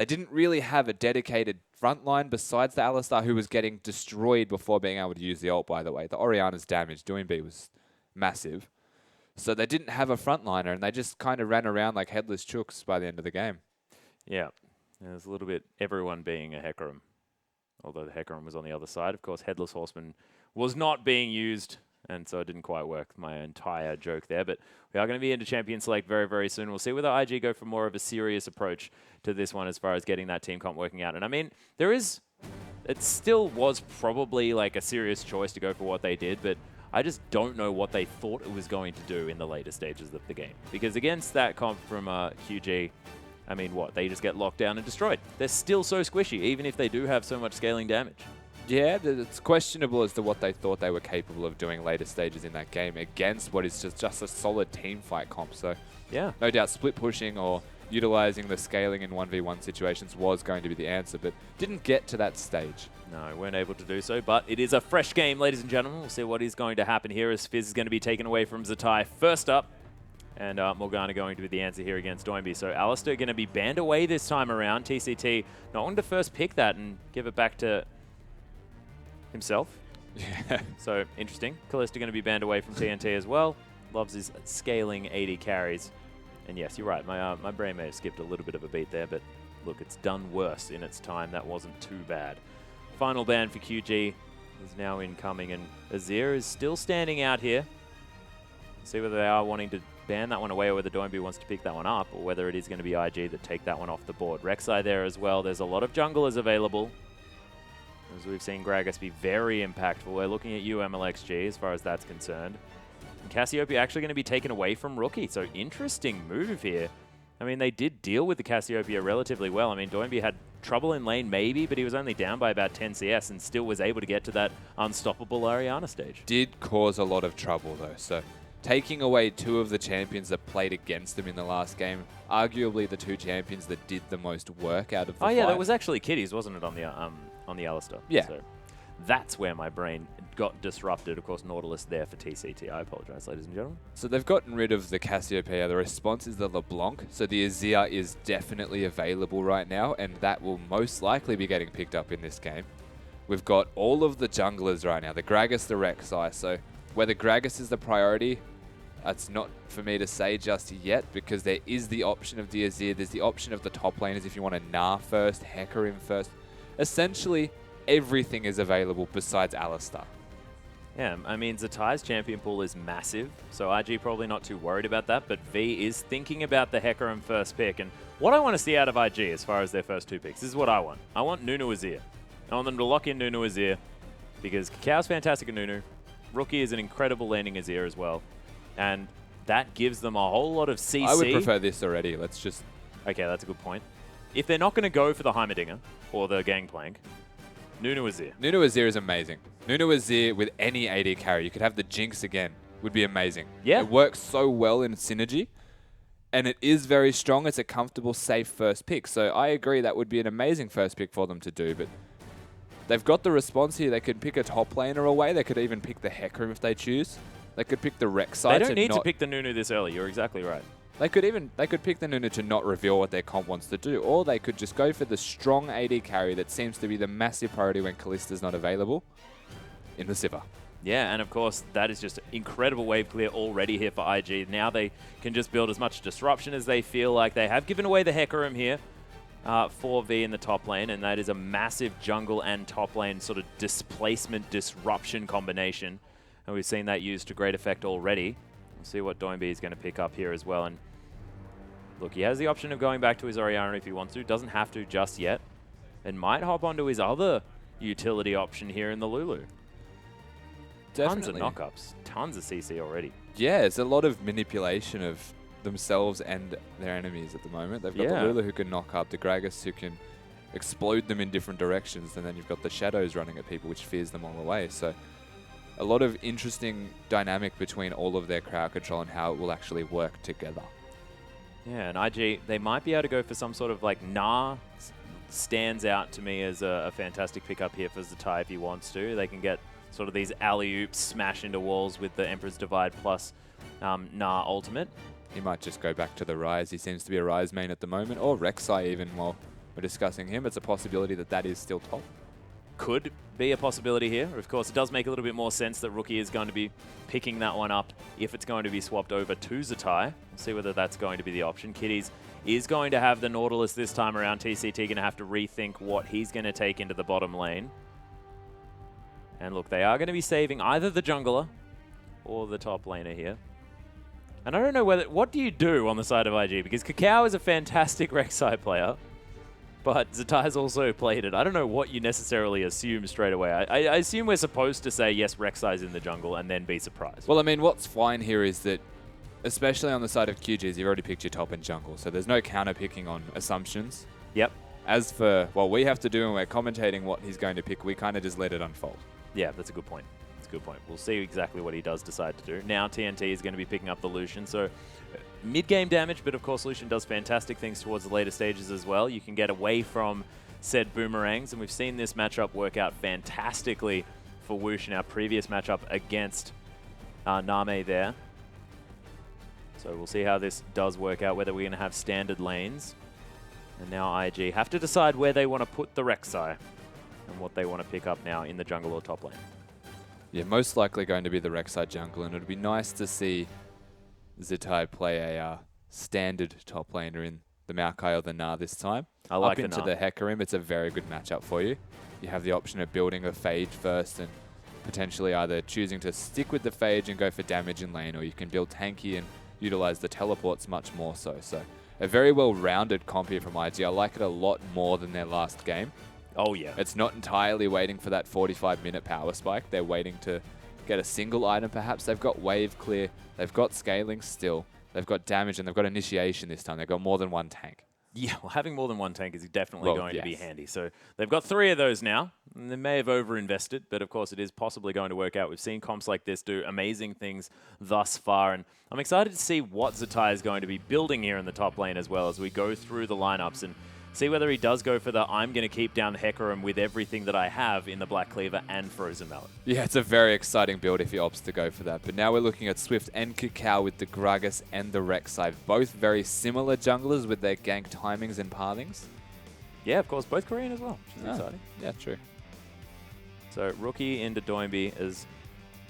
they didn't really have a dedicated front line besides the Alistar, who was getting destroyed before being able to use the ult, by the way. The Orianna's damage, doing B was massive. So they didn't have a frontliner, and they just kind of ran around like headless chooks by the end of the game. Yeah. There's a little bit everyone being a Hecarim. Although the Hecarim was on the other side. Of course, Headless Horseman was not being used, and so it didn't quite work, my entire joke there. But we are going to be into Champion Select very, very soon. We'll see whether IG go for more of a serious approach to this one as far as getting that team comp working out. And I mean, it still was probably like a serious choice to go for what they did, but I just don't know what they thought it was going to do in the later stages of the game. Because against that comp from QG, I mean, what? They just get locked down and destroyed. They're still so squishy, even if they do have so much scaling damage. Yeah, it's questionable as to what they thought they were capable of doing later stages in that game against what is just a solid team fight comp. So, yeah, no doubt split pushing or utilizing the scaling in 1v1 situations was going to be the answer, but didn't get to that stage. No, weren't able to do so, but it is a fresh game, ladies and gentlemen. We'll see what is going to happen here as Fizz is going to be taken away from Zatai first up. And Morgana going to be the answer here against Doinby. So Alistair going to be banned away this time around. TCT not wanting to first pick that and give it back to himself. Yeah. So interesting. Kalista going to be banned away from TNT as well. Loves his scaling 80 carries. And yes, you're right. My brain may have skipped a little bit of a beat there, but look, it's done worse in its time. That wasn't too bad. Final ban for QG is now incoming, and Azir is still standing out here. See whether they are wanting to ban that one away or whether Doinby wants to pick that one up, or whether it is going to be IG that take that one off the board. Rek'Sai there as well. There's a lot of junglers available. As we've seen Gragas be very impactful. We're looking at you, MLXG, as far as that's concerned. And Cassiopeia actually going to be taken away from Rookie. So interesting move here. I mean, they did deal with the Cassiopeia relatively well. I mean, Doinby had trouble in lane maybe, but he was only down by about 10 CS and still was able to get to that unstoppable Ariana stage. Did cause a lot of trouble though, so taking away two of the champions that played against them in the last game, arguably the two champions that did the most work out of the fight. Yeah, that was actually Kitties, wasn't it, on the Alistar? Yeah. So that's where my brain got disrupted. Of course, Nautilus there for TCT. I apologize, ladies and gentlemen. So they've gotten rid of the Cassiopeia. The response is the LeBlanc. So the Azir is definitely available right now, and that will most likely be getting picked up in this game. We've got all of the junglers right now, the Gragas, the Rek'Sai. So whether Gragas is the priority, that's not for me to say just yet, because there is the option of the Azir. There's the option of the top laners if you want to Gnar first, Hecarim first. Essentially, everything is available besides Alistar. Yeah, I mean, Zatai's champion pool is massive, so IG probably not too worried about that, but V is thinking about the Hecarim first pick. And what I want to see out of IG as far as their first two picks, this is what I want. I want Nunu Azir. I want them to lock in Nunu Azir, because Qiao's fantastic at Nunu. Rookie is an incredible landing Azir as well. And that gives them a whole lot of CC. I would prefer this already. Let's just... Okay, that's a good point. If they're not going to go for the Heimerdinger or the Gangplank, Nunu Azir. Nunu Azir is amazing. Nunu Azir with any AD carry, you could have the Jinx again, would be amazing. Yeah. It works so well in synergy, and it is very strong. It's a comfortable, safe first pick. So I agree that would be an amazing first pick for them to do, but they've got the response here. They could pick a top laner away. They could even pick the Hecarim if they choose. They could pick the Rek'Sai. They don't need to pick the Nunu this early. You're exactly right. They could pick the Nunu to not reveal what their comp wants to do, or they could just go for the strong AD carry that seems to be the massive priority when Kalista's not available in the Sivir. Yeah, and of course, that is just incredible wave clear already here for IG. Now they can just build as much disruption as they feel like. They have given away the Hecarim here for V in the top lane, and that is a massive jungle and top lane sort of displacement disruption combination. And we've seen that used to great effect already. We'll see what Doinby is going to pick up here as well. And look, he has the option of going back to his Orianna if he wants to. Doesn't have to just yet. And might hop onto his other utility option here in the Lulu. Definitely. Tons of knockups. Tons of CC already. Yeah, it's a lot of manipulation of themselves and their enemies at the moment. They've got the Lulu who can knock up, the Gragas who can explode them in different directions, and then you've got the Shadows running at people, which fears them all the way. So a lot of interesting dynamic between all of their crowd control and how it will actually work together. Yeah, and IG, they might be able to go for some sort of like Gnar. Stands out to me as a fantastic pickup here for Zatai if he wants to. They can get sort of these alley-oops smash into walls with the Emperor's Divide plus Gnar ultimate. He might just go back to the Ryze. He seems to be a Ryze main at the moment, or Rek'Sai even. Well, we're discussing him. It's a possibility that that is still top. Could be a possibility here. Of course, it does make a little bit more sense that Rookie is going to be picking that one up if it's going to be swapped over to Zatai. We'll see whether that's going to be the option. Kitties is going to have the Nautilus this time around. TCT going to have to rethink what he's going to take into the bottom lane. And look, they are going to be saving either the jungler or the top laner here. And I don't know what do you do on the side of IG? Because Qiao is a fantastic Rek'Sai player. But Zatai's also played it. I don't know what you necessarily assume straight away. I assume we're supposed to say, yes, Rek'Sai's in the jungle, and then be surprised. Well, I mean, what's fine here is that, especially on the side of QGs, you've already picked your top and jungle, so there's no counter-picking on assumptions. Yep. As for what we have to do when we're commentating what he's going to pick, we kind of just let it unfold. Yeah, that's a good point. That's a good point. We'll see exactly what he does decide to do. Now TNT is going to be picking up the Lucian, so mid-game damage, but of course Lucian does fantastic things towards the later stages as well. You can get away from said boomerangs, and we've seen this matchup work out fantastically for Whoosh in our previous matchup against Name there. So we'll see how this does work out, whether we're going to have standard lanes. And now IG have to decide where they want to put the Rek'Sai and what they want to pick up now in the jungle or top lane. Yeah, most likely going to be the Rek'Sai jungle, and it would be nice to see Zatai play a standard top laner in the Maokai or the Na this time. I like Up into the Hecarim, it's a very good matchup for you. You have the option of building a Phage first and potentially either choosing to stick with the Phage and go for damage in lane, or you can build tanky and utilize the teleports much more so. So a very well-rounded comp here from IG. I like it a lot more than their last game. Oh, yeah. It's not entirely waiting for that 45-minute power spike. They're waiting to get a single item perhaps. They've got wave clear. They've got scaling still. They've got damage, and they've got initiation this time. They've got more than one tank. Yeah, well, having more than one tank is definitely going to be handy. So they've got 3 of those now. And they may have over-invested, but of course it is possibly going to work out. We've seen comps like this do amazing things thus far, and I'm excited to see what Zatai is going to be building here in the top lane as well as we go through the lineups and see whether he does go for the I'm going to keep down the Hecarim with everything that I have in the Black Cleaver and Frozen Mallet. Yeah, it's a very exciting build if he opts to go for that. But now we're looking at Swift and Qiao with the Gragas and the Rek'Sai. Both very similar junglers with their gank timings and pathings. Yeah, of course, both Korean as well, which is exciting. Yeah, true. So Rookie into Doinby is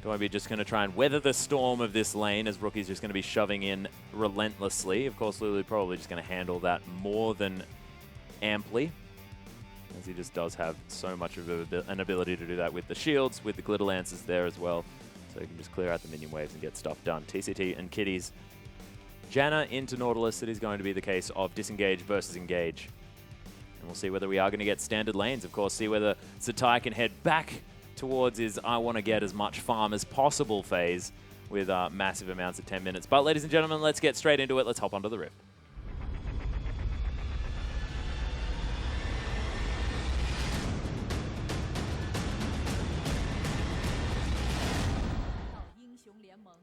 Doinby just going to try and weather the storm of this lane as Rookie's just going to be shoving in relentlessly. Of course, Lulu probably just going to handle that more than amply, as he just does have so much of an ability to do that with the shields, with the glitter lances there as well, so he can just clear out the minion waves and get stuff done. TCT and Kitties. Janna into Nautilus. It is going to be the case of disengage versus engage. And we'll see whether we are going to get standard lanes, of course, see whether Zatai can head back towards his I want to get as much farm as possible phase with massive amounts of 10 minutes. But ladies and gentlemen, let's get straight into it. Let's hop onto the Rift.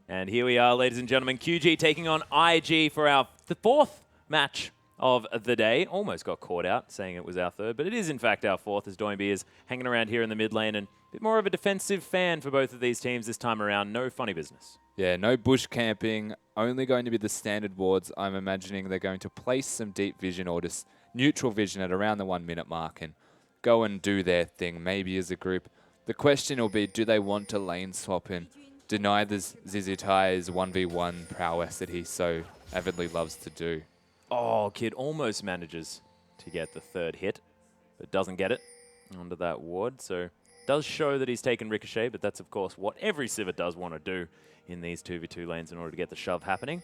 And here we are, ladies and gentlemen, QG taking on IG for our 4th match of the day. Almost got caught out saying it was our 3rd, but it is in fact our 4th as Doinby is hanging around here in the mid lane and a bit more of a defensive fan for both of these teams this time around. No funny business. Yeah, no bush camping, only going to be the standard wards. I'm imagining they're going to place some deep vision or just neutral vision at around the 1 minute mark and go and do their thing, maybe as a group. The question will be, do they want to lane swap and deny the Zizutai's 1v1 prowess that he so avidly loves to do? Oh, Kid almost manages to get the 3rd hit, but doesn't get it onto that ward. So does show that he's taken Ricochet, but that's of course what every Sivir does want to do in these 2v2 lanes in order to get the shove happening.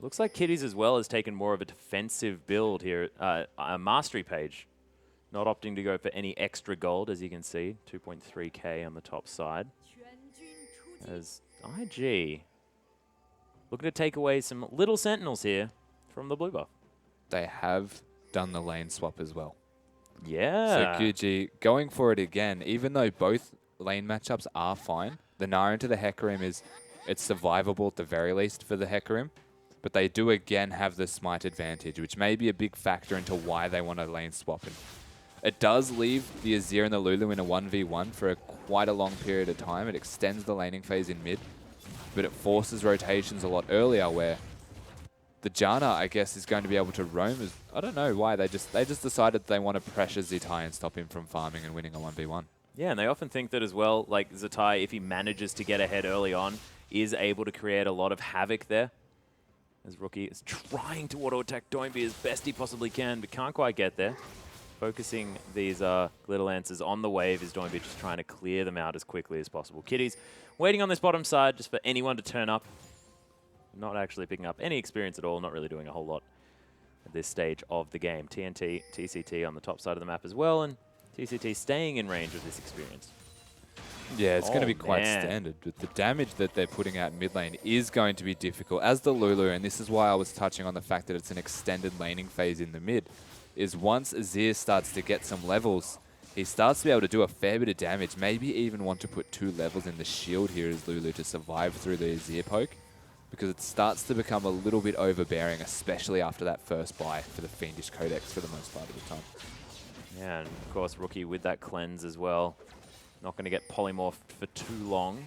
Looks like Kitties as well has taken more of a defensive build here. A Mastery Page, not opting to go for any extra gold, as you can see. 2.3k on the top side. As IG looking to take away some little sentinels here from the blue buff. They have done the lane swap as well. Yeah. So QG going for it again, even though both lane matchups are fine. The Nara into the Hecarim it's survivable at the very least for the Hecarim, but they do again have the smite advantage, which may be a big factor into why they want to lane swap. And it does leave the Azir and the Lulu in a 1v1 for quite a long period of time. It extends the laning phase in mid, but it forces rotations a lot earlier where the Janna, I guess, is going to be able to roam. I don't know why. They just decided they want to pressure Zitai and stop him from farming and winning a 1v1. Yeah, and they often think that as well, like Zitai, if he manages to get ahead early on, is able to create a lot of havoc there. As Rookie is trying to auto-attack Doinby as best he possibly can, but can't quite get there. Focusing these Glitter Lancers on the wave is Doinby just trying to clear them out as quickly as possible. Kitty's waiting on this bottom side just for anyone to turn up. Not actually picking up any experience at all, not really doing a whole lot at this stage of the game. TNT, TCT on the top side of the map as well, and TCT staying in range of this experience. Yeah, it's going to be quite standard. But the damage that they're putting out in mid lane is going to be difficult. As the Lulu, and this is why I was touching on the fact that it's an extended laning phase in the mid, is once Azir starts to get some levels, he starts to be able to do a fair bit of damage, maybe even want to put 2 levels in the shield here as Lulu to survive through the Azir poke, because it starts to become a little bit overbearing, especially after that first buy for the Fiendish Codex for the most part of the time. Yeah, and of course Rookie with that cleanse as well. Not going to get polymorphed for too long.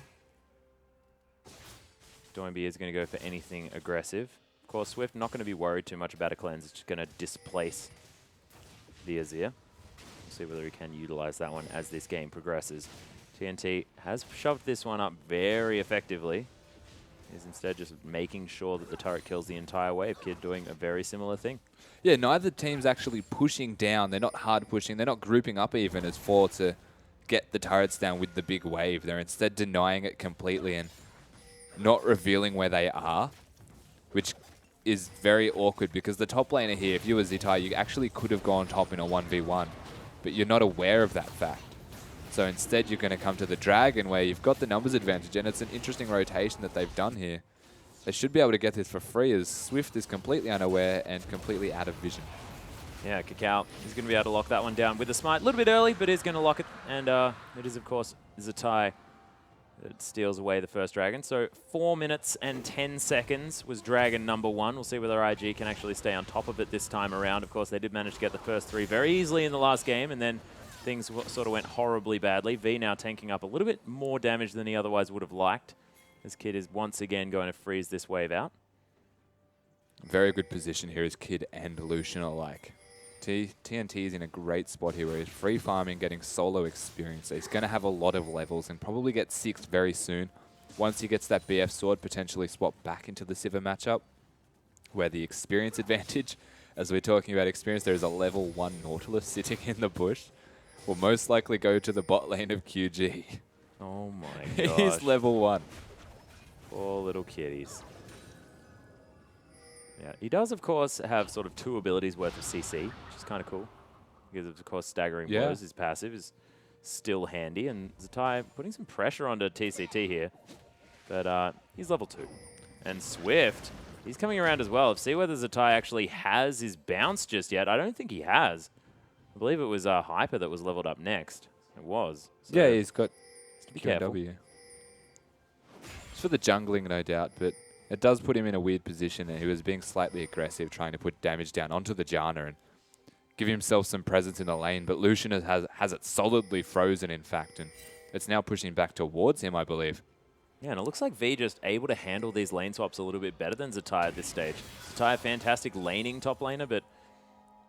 Doinby is going to go for anything aggressive. Of course, Swift not going to be worried too much about a cleanse. It's just going to displace the Azir. We'll see whether he can utilize that one as this game progresses. TNT has shoved this one up very effectively. He's instead just making sure that the turret kills the entire wave. Kid doing a very similar thing. Yeah, neither team's actually pushing down. They're not hard pushing. They're not grouping up even as 4 to get the turrets down with the big wave. They're instead denying it completely and not revealing where they are, which is very awkward because the top laner here, if you were Zitai, you actually could have gone top in a 1v1, but you're not aware of that fact. So instead you're going to come to the Dragon where you've got the numbers advantage, and it's an interesting rotation that they've done here. They should be able to get this for free as Swift is completely unaware and completely out of vision. Yeah, Qiao is going to be able to lock that one down with a smite. A little bit early, but is going to lock it. And it is, of course, Zitai that steals away the first Dragon. So 4 minutes and 10 seconds was Dragon number 1. We'll see whether IG can actually stay on top of it this time around. Of course, they did manage to get the first 3 very easily in the last game, and then things sort of went horribly badly. V now tanking up a little bit more damage than he otherwise would have liked. This Kid is once again going to freeze this wave out. Very good position here as Kid and Lucian alike. TNT is in a great spot here where he's free farming, getting solo experience. So he's going to have a lot of levels and probably get 6th very soon. Once he gets that BF sword, potentially swap back into the Sivir matchup, where the experience advantage, as we're talking about experience, there is a level 1 Nautilus sitting in the bush, will most likely go to the bot lane of QG. Oh my gosh. He's level 1. Poor little kitties. Yeah, he does, of course, have sort of 2 abilities worth of CC, which is kind of cool. Because, of course, Staggering Blows, his passive, is still handy. And Zitai putting some pressure onto TCT here. But he's level 2. And Swift, he's coming around as well. See whether Zitai actually has his bounce just yet. I don't think he has. I believe it was Hyper that was leveled up next. It was. So Yeah, he's got be careful. QW. It's for the jungling, no doubt, but it does put him in a weird position, and he was being slightly aggressive, trying to put damage down onto the Janna and give himself some presence in the lane. But Lucian has it solidly frozen, in fact, and it's now pushing back towards him, I believe. Yeah, and it looks like V just able to handle these lane swaps a little bit better than Zitai at this stage. Zitai, a fantastic laning top laner, but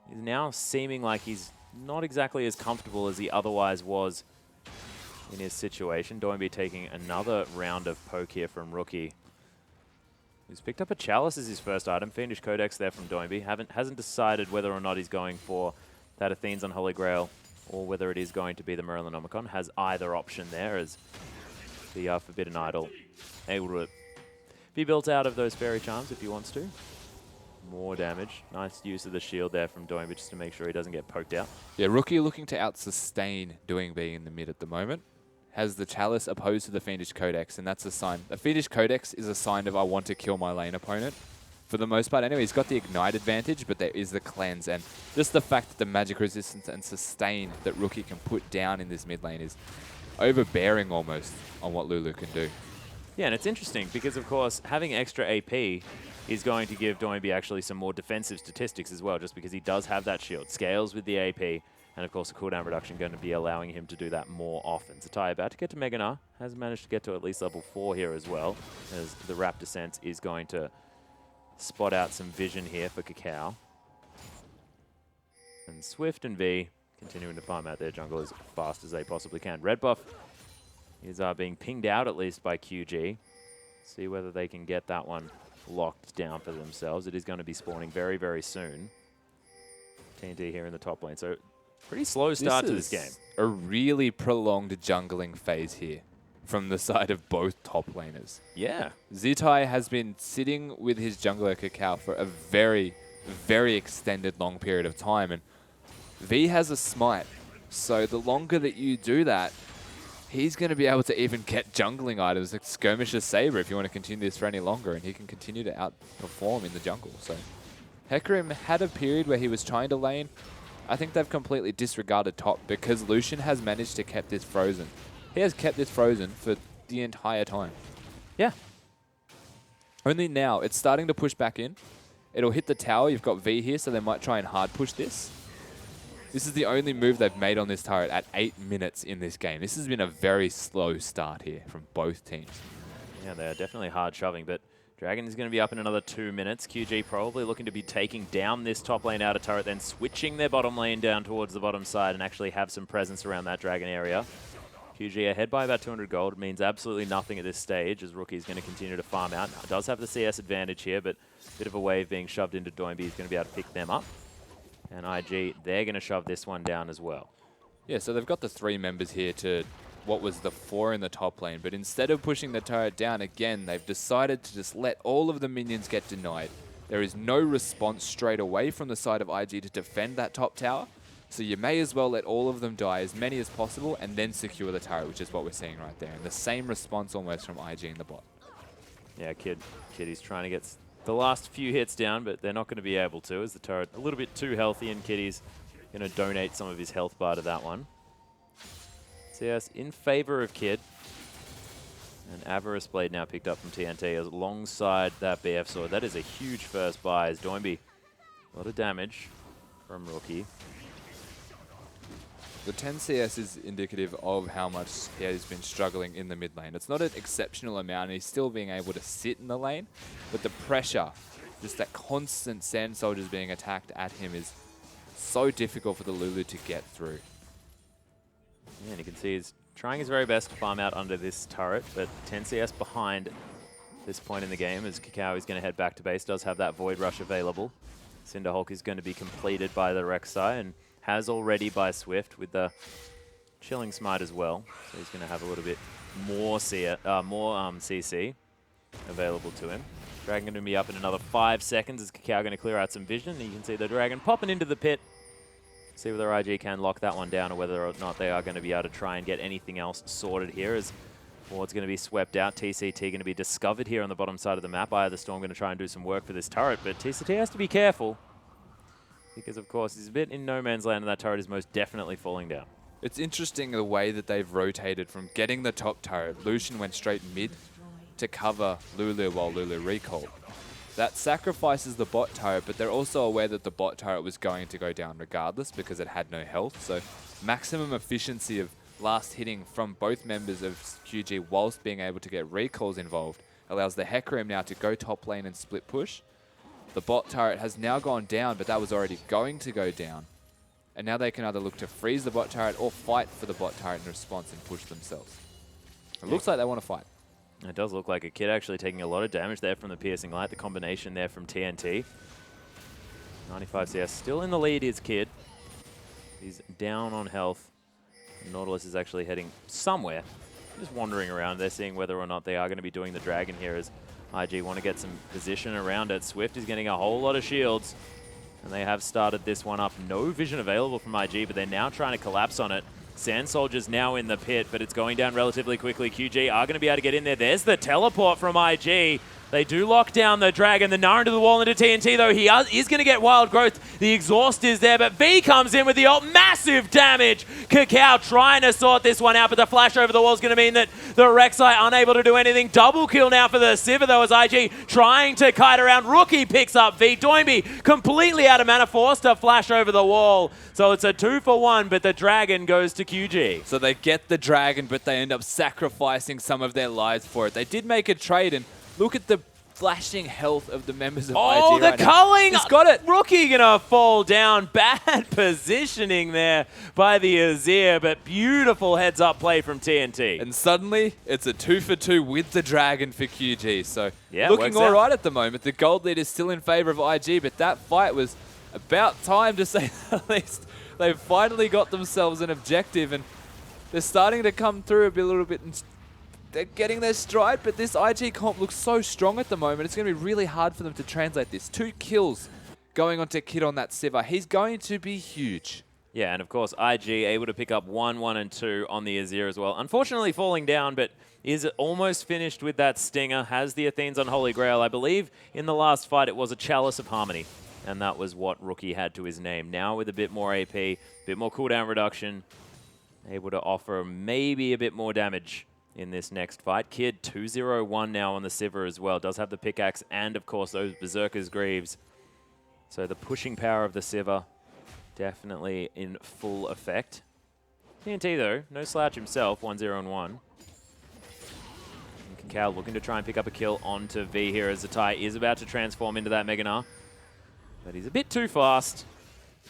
he's now seeming like he's not exactly as comfortable as he otherwise was in his situation. Doinby taking another round of poke here from Rookie. He's picked up a Chalice as his first item. Fiendish Codex there from Doinby. Hasn't decided whether or not he's going for that Athene's Unholy Grail or whether it is going to be the Merlinomicon. Has either option there as the Forbidden Idol able to be built out of those Fairy Charms if he wants to. More damage. Nice use of the shield there from Doinby just to make sure he doesn't get poked out. Yeah, Rookie looking to out-sustain Doinby in the mid at the moment. Has the Chalice opposed to the Fiendish Codex, and that's a sign. The Fiendish Codex is a sign of I want to kill my lane opponent. For the most part, anyway, he's got the Ignite advantage, but there is the Cleanse, and just the fact that the magic resistance and sustain that Rookie can put down in this mid lane is overbearing almost on what Lulu can do. Yeah, and it's interesting because, of course, having extra AP is going to give Doinby actually some more defensive statistics as well, just because he does have that shield. Scales with the AP. And of course, the cooldown reduction going to be allowing him to do that more often. Zitai about to get to Mega Gnar, has managed to get to at least level 4 here as well, as the Raptor Sense is going to spot out some vision here for Qiao. And Swift and V continuing to farm out their jungle as fast as they possibly can. Red buff is being pinged out at least by QG. See whether they can get that one locked down for themselves. It is going to be spawning very, very soon. TNT here in the top lane. So pretty slow start to this game. A really prolonged jungling phase here from the side of both top laners. Yeah. Zitai has been sitting with his jungler Qiao for a very, very extended long period of time, and V has a smite. So the longer that you do that, he's going to be able to even get jungling items like Skirmisher's Saber if you want to continue this for any longer, and he can continue to outperform in the jungle. So Hecarim had a period where he was trying to lane. I think they've completely disregarded top because Lucian has managed to keep this frozen. He has kept this frozen for the entire time. Yeah. Only now, it's starting to push back in. It'll hit the tower. You've got V here, so they might try and hard push this. This is the only move they've made on this turret at 8 minutes in this game. This has been a very slow start here from both teams. Yeah, they are definitely hard shoving, but Dragon is going to be up in another 2 minutes. QG probably looking to be taking down this top lane outer turret, then switching their bottom lane down towards the bottom side and actually have some presence around that Dragon area. QG ahead by about 200 gold means absolutely nothing at this stage as Rookie is going to continue to farm out. Now, does have the CS advantage here, but a bit of a wave being shoved into Doinby is going to be able to pick them up. And IG, they're going to shove this one down as well. Yeah, so they've got the 3 members here to what was the 4 in the top lane. But instead of pushing the turret down again, they've decided to just let all of the minions get denied. There is no response straight away from the side of IG to defend that top tower. So you may as well let all of them die, as many as possible, and then secure the turret, which is what we're seeing right there. And the same response almost from IG in the bot. Yeah, Kitty's trying to get the last few hits down, but they're not going to be able to, as the turret a little bit too healthy, and Kitty's going to donate some of his health bar to that one. So yes, in favor of Kid. And Avarice Blade now picked up from TNT alongside that BF sword. That is a huge first buy as Doinby. A lot of damage from Rookie. The 10 CS is indicative of how much he has been struggling in the mid lane. It's not an exceptional amount, and he's still being able to sit in the lane, but the pressure, just that constant Sand Soldiers being attacked at him is so difficult for the Lulu to get through. Yeah, and you can see he's trying his very best to farm out under this turret, but 10 CS behind this point in the game as Qiao is going to head back to base, does have that Void Rush available. Cinderhulk is going to be completed by the Rek'Sai, and has already by Swift with the Chilling Smite as well. So he's going to have a little bit more CC available to him. Dragon going to be up in another 5 seconds as Qiao going to clear out some vision. And you can see the Dragon popping into the pit. See whether IG can lock that one down or whether or not they are going to be able to try and get anything else sorted here as Ward's going to be swept out. TCT going to be discovered here on the bottom side of the map. Eye of the Storm going to try and do some work for this turret, but TCT has to be careful. Because, of course, he's a bit in no man's land and that turret is most definitely falling down. It's interesting the way that they've rotated from getting the top turret. Lucian went straight mid to cover Lulu while Lulu recalled. That sacrifices the bot turret, but they're also aware that the bot turret was going to go down regardless because it had no health. So maximum efficiency of last hitting from both members of QG whilst being able to get recalls involved allows the Hecarim now to go top lane and split push. The bot turret has now gone down, but that was already going to go down. And now they can either look to freeze the bot turret or fight for the bot turret in response and push themselves. It looks like they want to fight. It does look like a Kid actually taking a lot of damage there from the Piercing Light. The combination there from TNT. 95 CS. Still in the lead is Kid. He's down on health. Nautilus is actually heading somewhere. Just wandering around. They're seeing whether or not they are going to be doing the Dragon here as IG want to get some position around it. Swift is getting a whole lot of shields. And they have started this one up. No vision available from IG, but they're now trying to collapse on it. Sand Soldier's now in the pit, but it's going down relatively quickly. QG are going to be able to get in there. There's the teleport from IG. They do lock down the Dragon. The Gnar into the wall into TNT, though. He is going to get Wild Growth. The exhaust is there, but V comes in with the ult. Massive damage. Qiao trying to sort this one out, but the flash over the wall is going to mean that the Rek'Sai unable to do anything. Double kill now for the Sivir, though, as IG trying to kite around. Rookie picks up V. Doinby completely out of mana, forced to flash over the wall. So it's a 2-for-1, but the Dragon goes to QG. So they get the Dragon, but they end up sacrificing some of their lives for it. They did make a trade, and look at the flashing health of the members of Oh, IG the right now. culling! He's got it! Rookie gonna fall down. Bad positioning there by the Azir, but beautiful heads-up play from TNT. And suddenly, it's a 2-for-2 with the Dragon for QG. So, Yeah, looking works all out. right at the moment. The gold lead is still in favor of IG, but that fight was about time, to say the least. They've finally got themselves an objective, and they're starting to come through a little bit. And they're getting their stride, but this IG comp looks so strong at the moment. It's going to be really hard for them to translate this. 2 kills going on to Kid on that Sivir. He's going to be huge. Yeah, and of course, IG able to pick up 1, 1, and 2 on the Azir as well. Unfortunately falling down, but is almost finished with that Stinger. Has the Athene's on Holy Grail. I believe in the last fight it was a Chalice of Harmony, and that was what Rookie had to his name. Now with a bit more AP, a bit more cooldown reduction, able to offer maybe a bit more damage in this next fight. Kid 2-0-1 now on the Sivir as well. Does have the pickaxe and, of course, those Berserker's Greaves. So the pushing power of the Sivir definitely in full effect. TNT, though, no slouch himself, 1-0-1. Qiao looking to try and pick up a kill onto V here as Zatai is about to transform into that Mega Gnar. But he's a bit too fast.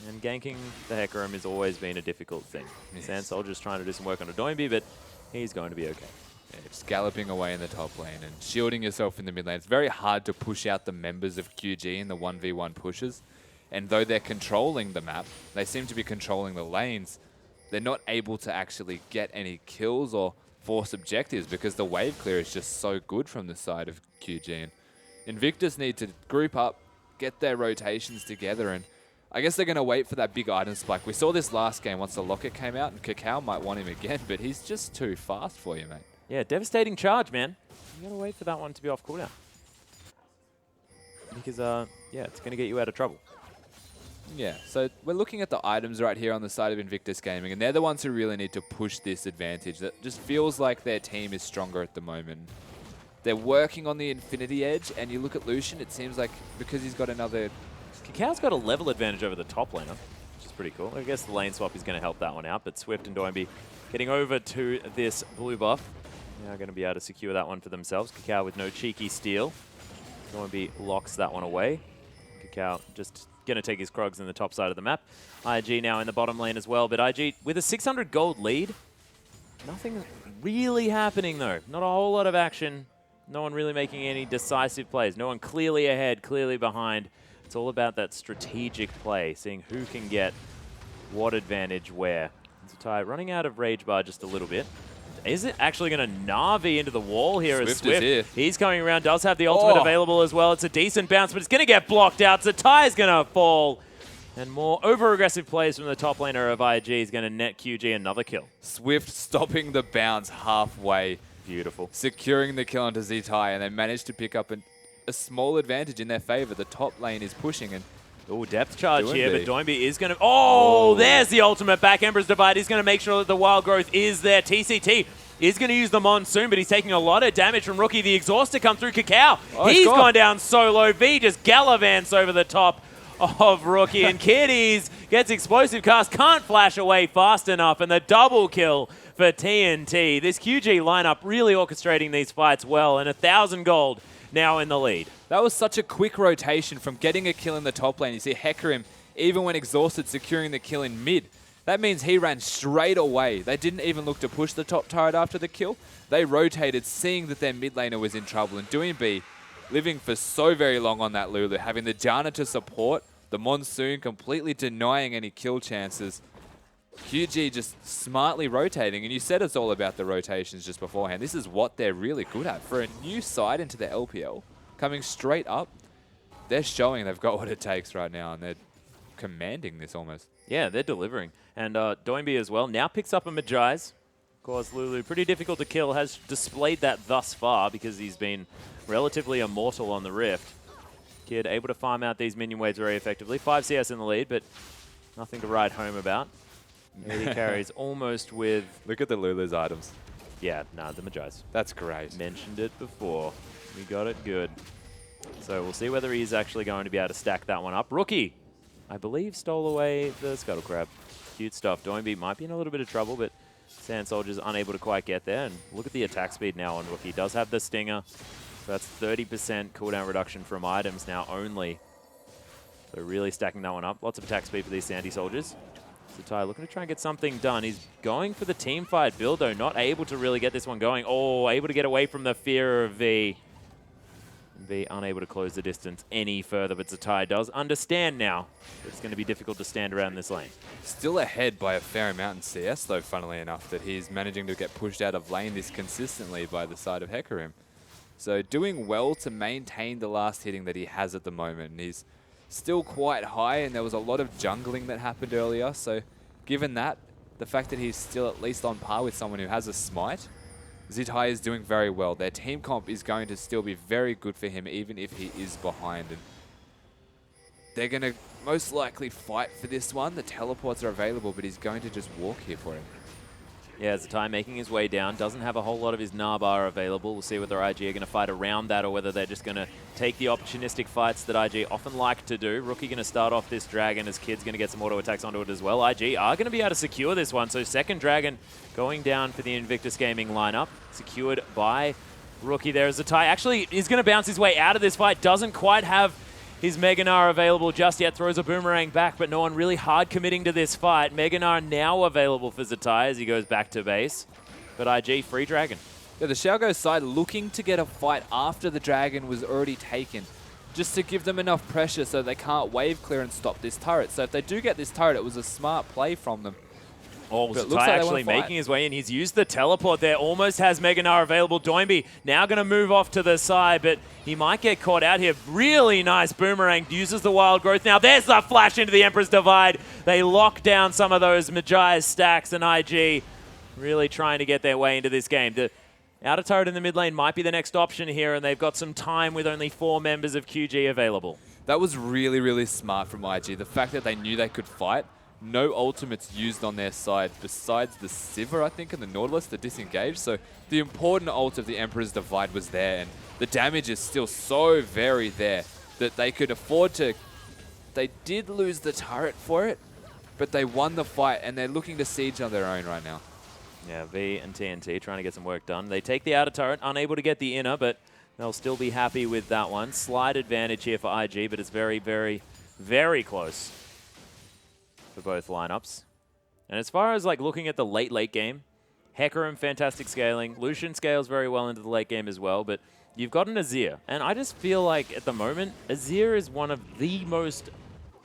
And ganking the Hecarim has always been a difficult thing. Yes. Sand Soldier's trying to do some work on a Doinby, but he's going to be okay. Yeah, just galloping away in the top lane and shielding yourself in the mid lane. It's very hard to push out the members of QG in the 1v1 pushes. And though they're controlling the map, they seem to be controlling the lanes, they're not able to actually get any kills or force objectives because the wave clear is just so good from the side of QG. And Invictus need to group up, get their rotations together, and I guess they're going to wait for that big item spike. We saw this last game once the Locket came out, and Qiao might want him again, but he's just too fast for you, mate. Yeah, devastating charge, man. You got to wait for that one to be off cooldown. Because, yeah, it's going to get you out of trouble. Yeah, so we're looking at the items right here on the side of Invictus Gaming, and they're the ones who really need to push this advantage. That just feels like their team is stronger at the moment. They're working on the Infinity Edge, and you look at Lucian, it seems like because he's got another... Qiao's got a level advantage over the top laner, which is pretty cool. I guess the lane swap is going to help that one out, but Swift and Doinby getting over to this blue buff. Now going to be able to secure that one for themselves. Qiao with no cheeky steal. Doinby locks that one away. Qiao just going to take his Krogs in the top side of the map. IG now in the bottom lane as well, but IG with a 600 gold lead. Nothing really happening though. Not a whole lot of action. No one really making any decisive plays. No one clearly ahead, clearly behind. It's all about that strategic play, seeing who can get what advantage where. Zatai running out of rage bar just a little bit. Is it actually going to Na'Vi into the wall here as Swift? Is here. He's coming around, does have the ultimate available as well. It's a decent bounce, but it's going to get blocked out. Zatai is going to fall. And more over-aggressive plays from the top laner of IG is going to net QG another kill. Swift stopping the bounce halfway. Beautiful. Securing the kill onto Zatai, and they managed to pick up a small advantage in their favor. The top lane is pushing, and Oh, depth charge here, but Doinby Doinby is going to... Oh, there's the ultimate back. Emperor's Divide. He's going to make sure that the wild growth is there. TCT is going to use the Monsoon, but he's taking a lot of damage from Rookie. The exhaust to come through Qiao. Oh, he's gone down so low. V just gallivants over the top of Rookie. And Kiddies gets explosive cast. Can't flash away fast enough. And the double kill for TNT. This QG lineup really orchestrating these fights well. And 1,000 gold now in the lead. that was such a quick rotation from getting a kill in the top lane. You see Hecarim, even when exhausted, securing the kill in mid. That means he ran straight away. They didn't even look to push the top turret after the kill. They rotated, seeing that their mid laner was in trouble. And Doinby living for so very long on that Lulu, having the Janna to support, the Monsoon completely denying any kill chances. QG just smartly rotating, and you said it's all about the rotations just beforehand. This is what they're really good at. For a new side into the LPL, coming straight up, they're showing they've got what it takes right now, and they're commanding this almost. Yeah, they're delivering. And Doinby as well now picks up a Magi's. Of course, Lulu, pretty difficult to kill, has displayed that thus far because he's been relatively immortal on the Rift. Kid able to farm out these minion waves very effectively. 5 CS in the lead, but nothing to write home about. He carries almost with... Look at the Lulu's items. Yeah, nah, the Magi's. That's great. Mentioned it before. We got it good. So we'll see whether he's actually going to be able to stack that one up. Rookie, I believe, stole away the Scuttle Crab. Cute stuff. Doinby might be in a little bit of trouble, but Sand Soldier's unable to quite get there. And look at the attack speed now on Rookie. Does have the Stinger. That's 30% cooldown reduction from items now only. So really stacking that one up. Lots of attack speed for these Sandy soldiers. Zatai looking to try and get something done. He's going for the team fight build, though. Not able to really get this one going. Oh, able to get away from the fear of V. V unable to close the distance any further, but Zatai does understand now that it's going to be difficult to stand around this lane. Still ahead by a fair amount in CS, though, funnily enough, that he's managing to get pushed out of lane this consistently by the side of Hecarim. So doing well to maintain the last hitting that he has at the moment. And he's still quite high, and there was a lot of jungling that happened earlier. So given that, the fact that he's still at least on par with someone who has a smite, Zatai is doing very well. Their team comp is going to still be very good for him, even if he is behind. And they're going to most likely fight for this one. The teleports are available, but he's going to just walk here for him. Yeah, Zatai making his way down. Doesn't have a whole lot of his Narbar available. We'll see whether IG are going to fight around that or whether they're just going to take the opportunistic fights that IG often like to do. Rookie going to start off this Dragon as Kid's going to get some auto attacks onto it as well. IG are going to be able to secure this one. So second Dragon going down for the Invictus Gaming lineup. Secured by Rookie there as Zatai. Actually, is going to bounce his way out of this fight. Doesn't quite have his Meganar available just yet. Throws a boomerang back, but no one really hard committing to this fight. Meganar now available for Zatai as he goes back to base. But IG, free Dragon. Yeah, the Xiao side looking to get a fight after the Dragon was already taken, just to give them enough pressure so they can't wave clear and stop this turret. So if they do get this turret, it was a smart play from them. Oh, Zatai actually making his way in. He's used the teleport there. Almost has Meganar available. Doinby now going to move off to the side, but he might get caught out here. Really nice boomerang. Uses the wild growth. Now there's the flash into the Emperor's Divide. They lock down some of those Magi's stacks, and IG really trying to get their way into this game. The outer turret in the mid lane might be the next option here, and they've got some time with only 4 members of QG available. That was really, really smart from IG. The fact that they knew they could fight. No ultimates used on their side besides the Sivir, I think, and the Nautilus, the disengage. So the important ult of the Emperor's Divide was there, and the damage is still so very there that they could afford to... They did lose the turret for it, but they won the fight, and they're looking to siege on their own right now. Yeah, V and TNT trying to get some work done. They take the outer turret, unable to get the inner, but they'll still be happy with that one. Slight advantage here for IG, but it's very, very, very close for both lineups. And as far as like looking at the late game, Hecarim, fantastic scaling. Lucian scales very well into the late game as well, but you've got an Azir. And I just feel like at the moment, Azir is one of the most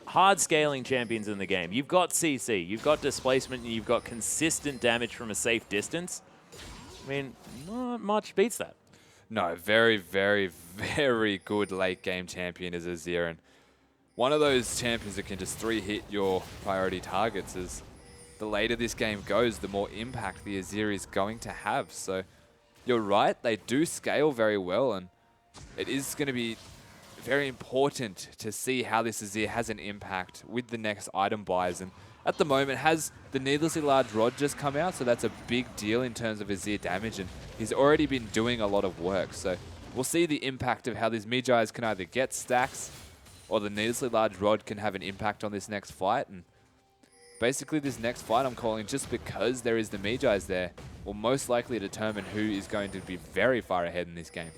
hard scaling champions in the game. You've got CC, you've got displacement, and you've got consistent damage from a safe distance. I mean, not much beats that. No, very, very, very good late game champion is Azir. And one of those champions that can just 3-hit your priority targets. Is the later this game goes, the more impact the Azir is going to have. So you're right, they do scale very well, and it is going to be very important to see how this Azir has an impact with the next item buys. And at the moment, has the needlessly large rod just come out, so that's a big deal in terms of Azir damage, and he's already been doing a lot of work. So we'll see the impact of how these Magi's can either get stacks, or the needlessly large rod can have an impact on this next fight. And basically this next fight I'm calling, just because there is the Magi's there, will most likely determine who is going to be very far ahead in this game.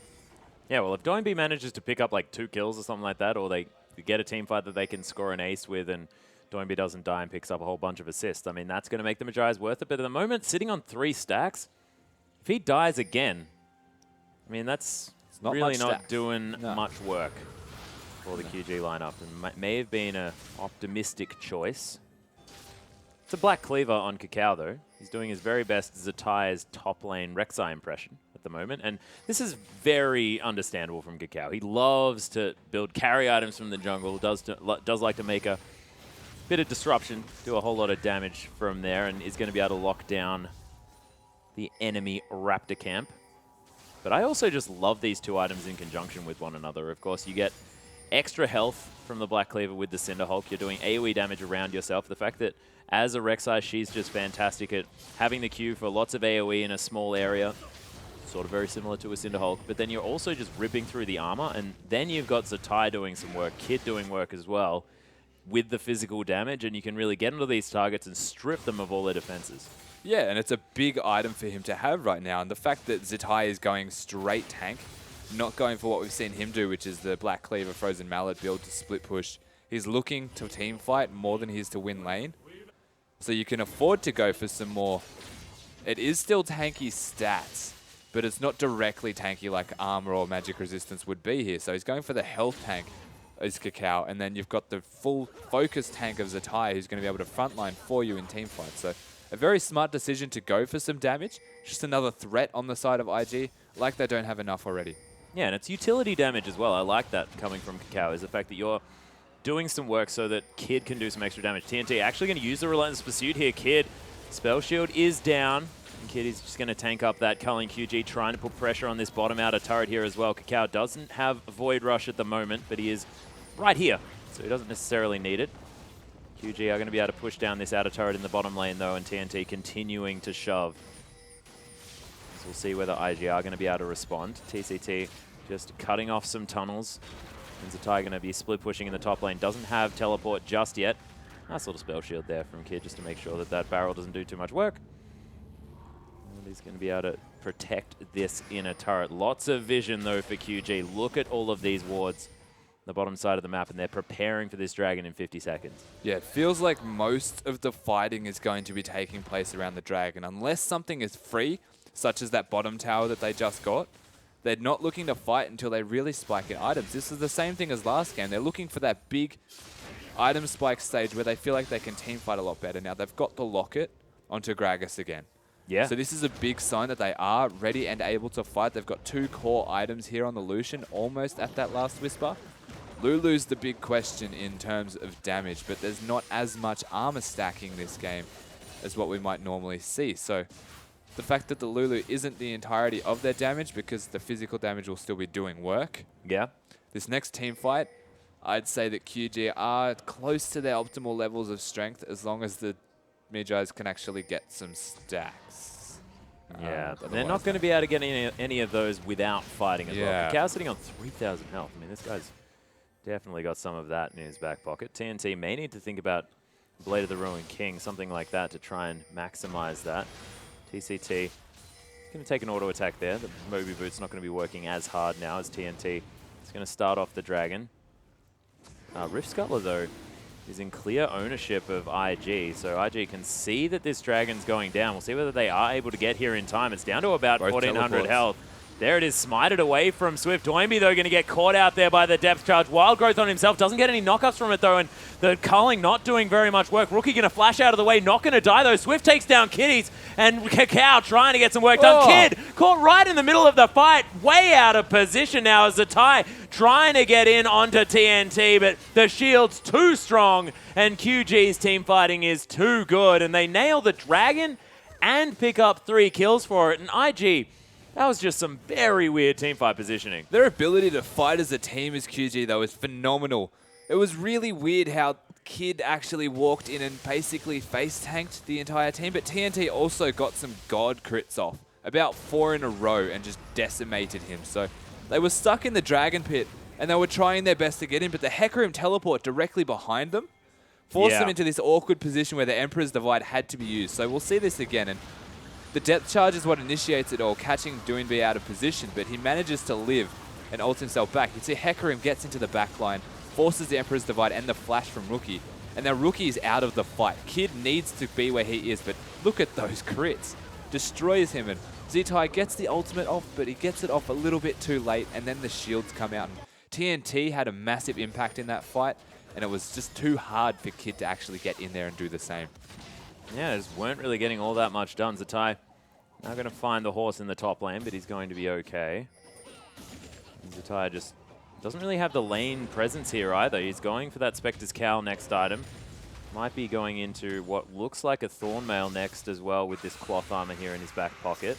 Yeah, well, if Doinby manages to pick up like 2 kills or something like that, or they get a team fight that they can score an ace with, and Doinby doesn't die and picks up a whole bunch of assists, I mean, that's going to make the Magi's worth it. But at the moment, sitting on 3 stacks, if he dies again, I mean, that's really not doing much work for the QG lineup, and may have been an optimistic choice. It's a Black Cleaver on Qiao, though. He's doing his very best Zatai's top lane Rek'Sai impression at the moment, and this is very understandable from Qiao. He loves to build carry items from the jungle, does like to make a bit of disruption, do a whole lot of damage from there, and is going to be able to lock down the enemy Raptor camp. But I also just love these 2 items in conjunction with one another. Of course, you get extra health from the Black Cleaver with the Cinder Hulk. You're doing AoE damage around yourself. The fact that as a Rek'Sai, she's just fantastic at having the Q for lots of AoE in a small area. Sort of very similar to a Cinder Hulk. But then you're also just ripping through the armor. And then you've got Zatai doing some work, Kid doing work as well with the physical damage. And you can really get into these targets and strip them of all their defenses. Yeah, and it's a big item for him to have right now. And the fact that Zatai is going straight tank not going for what we've seen him do, which is the Black Cleaver Frozen Mallet build to split push. He's looking to team fight more than he is to win lane. So you can afford to go for some more. It is still tanky stats, but it's not directly tanky like armor or magic resistance would be here. So he's going for the health tank is Qiao, and then you've got the full focus tank of Zatai who's going to be able to frontline for you in team fight. So a very smart decision to go for some damage. Just another threat on the side of IG, like they don't have enough already. Yeah, and it's utility damage as well. I like that coming from Qiao, is the fact that you're doing some work so that Kid can do some extra damage. TNT actually going to use the Relentless Pursuit here. Kid, Spell Shield is down. And Kid is just going to tank up that culling QG, trying to put pressure on this bottom outer turret here as well. Qiao doesn't have Void Rush at the moment, but he is right here, so he doesn't necessarily need it. QG are going to be able to push down this outer turret in the bottom lane, though, and TNT continuing to shove. So we'll see whether IG are going to be able to respond. TCT just cutting off some tunnels. And Zatai going to be split pushing in the top lane. Doesn't have teleport just yet. Nice little spell shield there from Kid just to make sure that that barrel doesn't do too much work. And he's going to be able to protect this inner turret. Lots of vision, though, for QG. Look at all of these wards. The bottom side of the map, and they're preparing for this dragon in 50 seconds. Yeah, it feels like most of the fighting is going to be taking place around the dragon. Unless something is free, such as that bottom tower that they just got, they're not looking to fight until they really spike in items. This is the same thing as last game. They're looking for that big item spike stage where they feel like they can team fight a lot better. Now they've got the locket onto Gragas again. Yeah. So this is a big sign that they are ready and able to fight. They've got 2 core items here on the Lucian, almost at that last Whisper. Lulu's the big question in terms of damage, but there's not as much armor stacking this game as what we might normally see. So the fact that the Lulu isn't the entirety of their damage, because the physical damage will still be doing work. Yeah. This next team fight, I'd say that QG are close to their optimal levels of strength as long as the Mejais can actually get some stacks. Yeah, they're not going to be able to get any of those without fighting as well. Qiao's sitting on 3,000 health. I mean, this guy's definitely got some of that in his back pocket. TNT may need to think about Blade of the Ruined King, something like that, to try and maximize that. TCT going to take an auto attack there. The Moby Boot's not going to be working as hard now as TNT. It's going to start off the dragon. Rift Scuttler, though, is in clear ownership of IG, so IG can see that this dragon's going down. We'll see whether they are able to get here in time. It's down to about 1,400 health. There it is, smited away from Swift. Doimby, though, going to get caught out there by the depth charge. Wild Growth on himself, doesn't get any knockups from it, though, and the culling not doing very much work. Rookie going to flash out of the way, not going to die, though. Swift takes down Kitties, and Qiao trying to get some work done. Kid caught right in the middle of the fight, way out of position now as Zatai trying to get in onto TNT, but the shield's too strong, and QG's team fighting is too good, and they nail the dragon and pick up 3 kills for it, and IG... that was just some very weird teamfight positioning. Their ability to fight as a team as QG, though, is phenomenal. It was really weird how Kid actually walked in and basically face-tanked the entire team, but TNT also got some god crits off, about 4 in a row, and just decimated him. So they were stuck in the Dragon Pit, and they were trying their best to get in, but the Hecarim teleport directly behind them forced them into this awkward position where the Emperor's Divide had to be used. So we'll see this again, and the depth charge is what initiates it all, catching Doinby out of position, but he manages to live and ults himself back. You see Hecarim gets into the back line, forces the Emperor's Divide and the flash from Rookie, and now Rookie is out of the fight. Kid needs to be where he is, but look at those crits. Destroys him, and Zatai gets the ultimate off, but he gets it off a little bit too late, and then the shields come out. And TNT had a massive impact in that fight, and it was just too hard for Kid to actually get in there and do the same. Yeah, just weren't really getting all that much done. Zatai now going to find the horse in the top lane, but he's going to be okay. Zatai just doesn't really have the lane presence here either. He's going for that Spectre's Cowl next item. Might be going into what looks like a Thornmail next as well with this cloth armor here in his back pocket.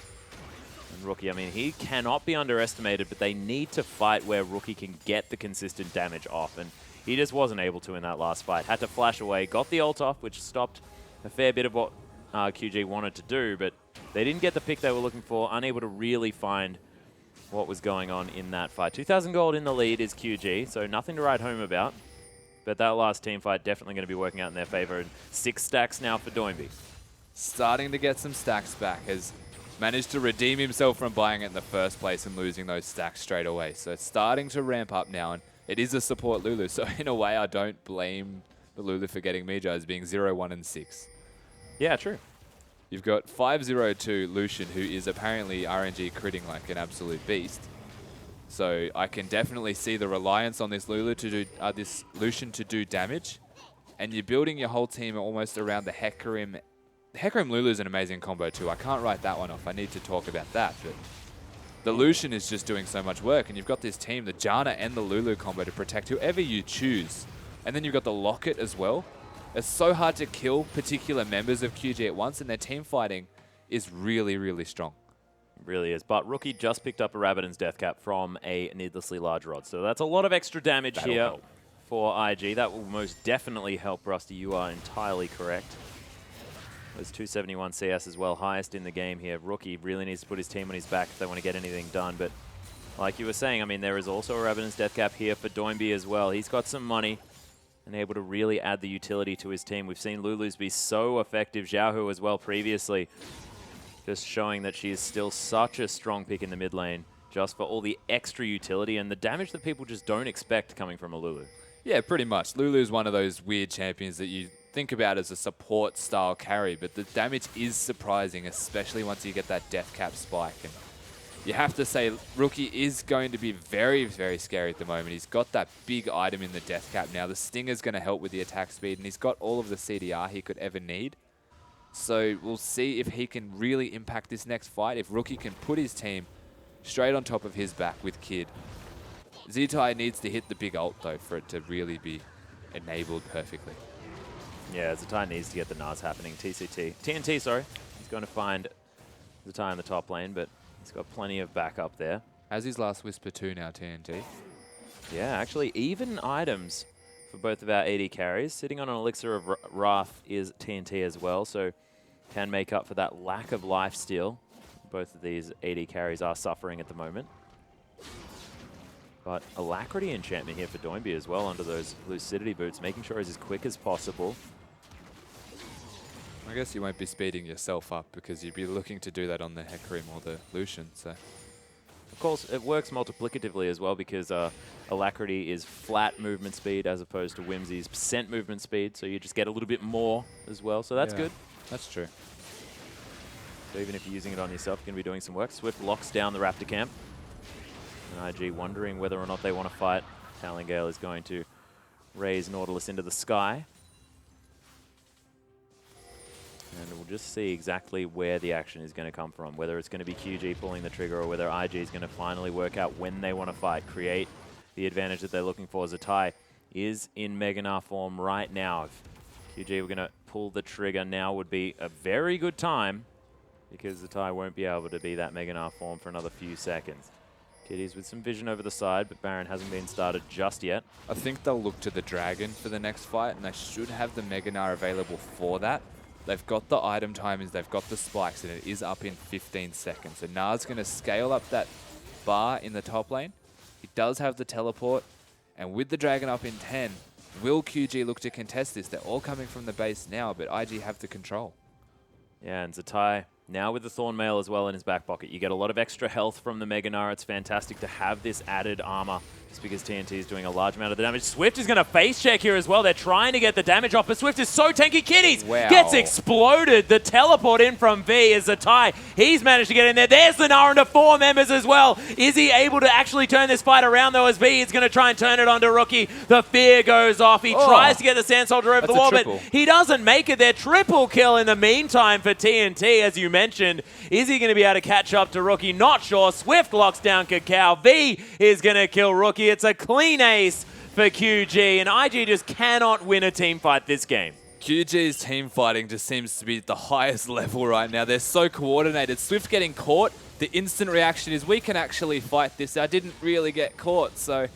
And Rookie, I mean, he cannot be underestimated, but they need to fight where Rookie can get the consistent damage off. And he just wasn't able to in that last fight. Had to flash away, got the ult off, which stopped a fair bit of what QG wanted to do, but they didn't get the pick they were looking for, unable to really find what was going on in that fight. 2,000 gold in the lead is QG, so nothing to write home about. But that last team fight definitely going to be working out in their favor. And 6 stacks now for Doimby. Starting to get some stacks back as managed to redeem himself from buying it in the first place and losing those stacks straight away. So it's starting to ramp up now, and it is a support Lulu. So in a way, I don't blame the Lulu for getting Mija as being 0, 1, and 6. Yeah, true. You've got 5-0-2 Lucian, who is apparently RNG critting like an absolute beast. So I can definitely see the reliance on this Lulu to do this Lucian to do damage, and you're building your whole team almost around the Hecarim. The Hecarim Lulu is an amazing combo too. I can't write that one off. I need to talk about that. But the Lucian is just doing so much work, and you've got this team, the Janna and the Lulu combo, to protect whoever you choose. And then you've got the Locket as well. It's so hard to kill particular members of QG at once, and their team fighting is really, really strong. It really is. But Rookie just picked up a Rabbidan's Death Cap from a needlessly large rod. So that's a lot of extra damage That'll here help for IG. That will most definitely help Rusty. You are entirely correct. There's 271 CS as well, highest in the game here. Rookie really needs to put his team on his back if they want to get anything done. But like you were saying, I mean, there is also a Rabbidan's Death Cap here for Doinby as well. He's got some money and able to really add the utility to his team. We've seen Lulu's be so effective. Xiaohu as well previously, just showing that she is still such a strong pick in the mid lane, just for all the extra utility and the damage that people just don't expect coming from a Lulu. Yeah, pretty much. Lulu's one of those weird champions that you think about as a support style carry, but the damage is surprising, especially once you get that death cap spike. And you have to say, Rookie is going to be very, very scary at the moment. He's got that big item in the death cap now. The Stinger's going to help with the attack speed, and he's got all of the CDR he could ever need. So we'll see if he can really impact this next fight, if Rookie can put his team straight on top of his back with Kid. Zitai needs to hit the big ult, though, for it to really be enabled perfectly. Yeah, Zitai needs to get the Nas happening. TNT, sorry. He's going to find Zitai in the top lane, but he's got plenty of backup there. Has his last Whisper 2 now, TNT. Yeah, actually, even items for both of our AD carries. Sitting on an Elixir of Wrath is TNT as well, so can make up for that lack of lifesteal. Both of these AD carries are suffering at the moment. But Alacrity enchantment here for Doinby as well under those Lucidity boots, making sure he's as quick as possible. I guess you won't be speeding yourself up because you'd be looking to do that on the Hecarim or the Lucian. So, of course, it works multiplicatively as well because Alacrity is flat movement speed as opposed to Whimsy's percent movement speed, so you just get a little bit more as well. So that's good. That's true. So even if you're using it on yourself, you're going to be doing some work. Swift locks down the Raptor camp. And IG wondering whether or not they want to fight. Talongale is going to raise Nautilus into the sky. And we'll just see exactly where the action is going to come from, whether it's going to be QG pulling the trigger or whether IG is going to finally work out when they want to fight, create the advantage that they're looking for. Zitai is in Mega Gnar form right now. If QG were going to pull the trigger now would be a very good time because Zitai won't be able to be that Mega Gnar form for another few seconds. Kitties with some vision over the side, but Baron hasn't been started just yet. I think they'll look to the Dragon for the next fight, and they should have the Mega Gnar available for that. They've got the item timings, they've got the spikes, and it is up in 15 seconds. So Nar's going to scale up that bar in the top lane. He does have the teleport, and with the Dragon up in 10, will QG look to contest this? They're all coming from the base now, but IG have the control. Yeah, and Zitai now with the Thornmail as well in his back pocket. You get a lot of extra health from the Mega Gnar. It's fantastic to have this added armor just because TNT is doing a large amount of the damage. Swift is going to face check here as well. They're trying to get the damage off, but Swift is so tanky. Kitties gets exploded. The teleport in from V is Zitai. He's managed to get in there. There's the Gnar into 4 members as well. Is he able to actually turn this fight around though, as V is going to try and turn it onto Rookie? The fear goes off. He tries to get the Sand Soldier over the wall, but he doesn't make it there. Triple kill in the meantime for TNT, as you mentioned. Is he going to be able to catch up to Rookie? Not sure. Swift locks down Qiao. V is going to kill Rookie. It's a clean ace for QG, and IG just cannot win a team fight this game. QG's team fighting just seems to be at the highest level right now. They're so coordinated. Swift getting caught, the instant reaction is, we can actually fight this. I didn't really get caught, so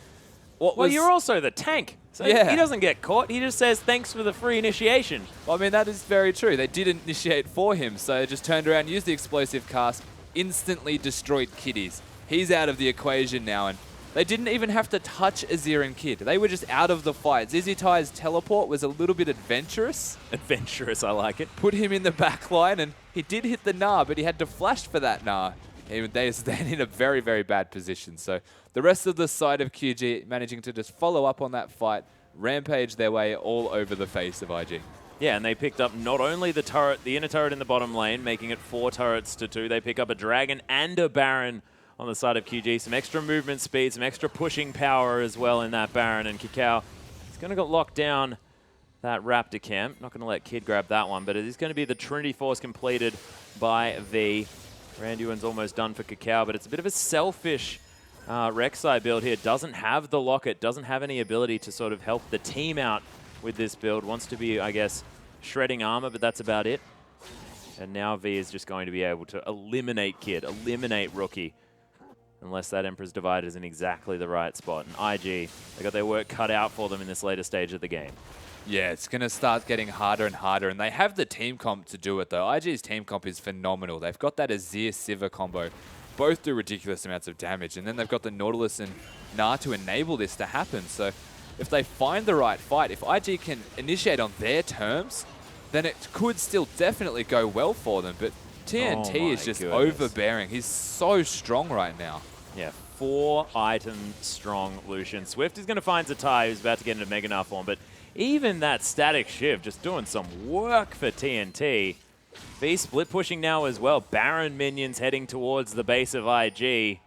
well, you're also the tank. So he doesn't get caught. He just says, thanks for the free initiation. Well, I mean, that is very true. They did initiate for him, so just turned around, used the explosive cast, instantly destroyed Kitties. He's out of the equation now, and They didn't even have to touch Azir and Kid. They were just out of the fight. Zizitai's teleport was a little bit adventurous. Adventurous, I like it. Put him in the back line, and he did hit the Gnar, but he had to flash for that Gnar. They are then in a very, very bad position. So the rest of the side of QG managing to just follow up on that fight, rampage their way all over the face of IG. Yeah, and they picked up not only the turret, the inner turret in the bottom lane, making it 4 turrets to 2. They pick up a Dragon and a Baron on the side of QG. Some extra movement speed, some extra pushing power as well in that Baron. And Qiao is going to go lock down that Raptor camp. Not going to let Kid grab that one, but it is going to be the Trinity Force completed by V. Randuin's almost done for Qiao, but it's a bit of a selfish Rek'Sai build here. Doesn't have the locket, doesn't have any ability to sort of help the team out with this build. Wants to be, I guess, shredding armor, but that's about it. And now V is just going to be able to eliminate Kid, eliminate Rookie. Unless that Emperor's Divide is in exactly the right spot. And IG, they got their work cut out for them in this later stage of the game. Yeah, it's going to start getting harder and harder, and they have the team comp to do it, though. IG's team comp is phenomenal. They've got that Azir-Sivir combo. Both do ridiculous amounts of damage, and then they've got the Nautilus and Gnar to enable this to happen. So if they find the right fight, if IG can initiate on their terms, then it could still definitely go well for them. But TNT is just overbearing. He's so strong right now. Yeah, 4-item strong Lucian. Swift is going to find Zatai, who's about to get into Mega Gnar form, but even that static shift just doing some work for TNT. V split pushing now as well. Baron minions heading towards the base of IG.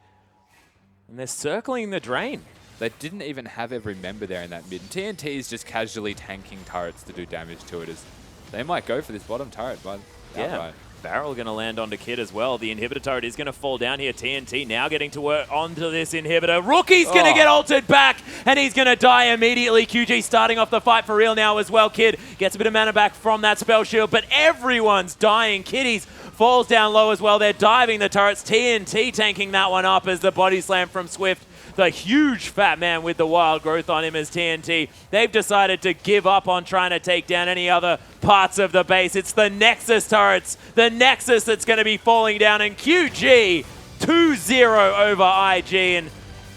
And they're circling the drain. They didn't even have every member there in that mid. And TNT is just casually tanking turrets to do damage to it. As they might go for this bottom turret, but outright. Barrel going to land onto Kid as well. The inhibitor turret is going to fall down here. TNT now getting to work onto this inhibitor. Rookie's going to get ulted back, and he's going to die immediately. QG starting off the fight for real now as well. Kid gets a bit of mana back from that spell shield, but everyone's dying. Kiddies falls down low as well. They're diving the turrets. TNT tanking that one up as the body slam from Swift. The huge fat man with the wild growth on him as TNT. They've decided to give up on trying to take down any other parts of the base. It's the Nexus turrets, the Nexus that's going to be falling down, and QG 2-0 over IG. And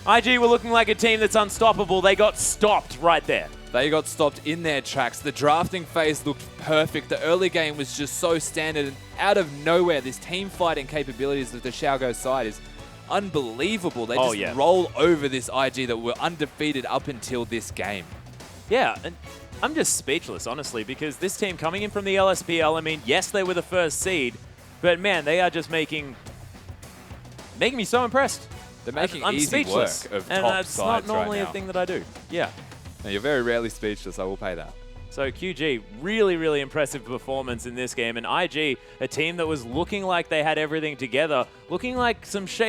IG were looking like a team that's unstoppable. They got stopped right there. They got stopped in their tracks. The drafting phase looked perfect. The early game was just so standard, and out of nowhere, this team fighting capabilities of the Xiaogo side is unbelievable. They just roll over this IG that were undefeated up until this game. Yeah, and I'm just speechless, honestly, because this team coming in from the LSPL, I mean, yes, they were the first seed, but man, they are just making me so impressed. They're making I'm easy speechless, work of and top that's sides not normally right now. a thing that I do. Yeah. Now, you're very rarely speechless, I will pay that. So QG, really, really impressive performance in this game, and IG, a team that was looking like they had everything together, looking like some shape.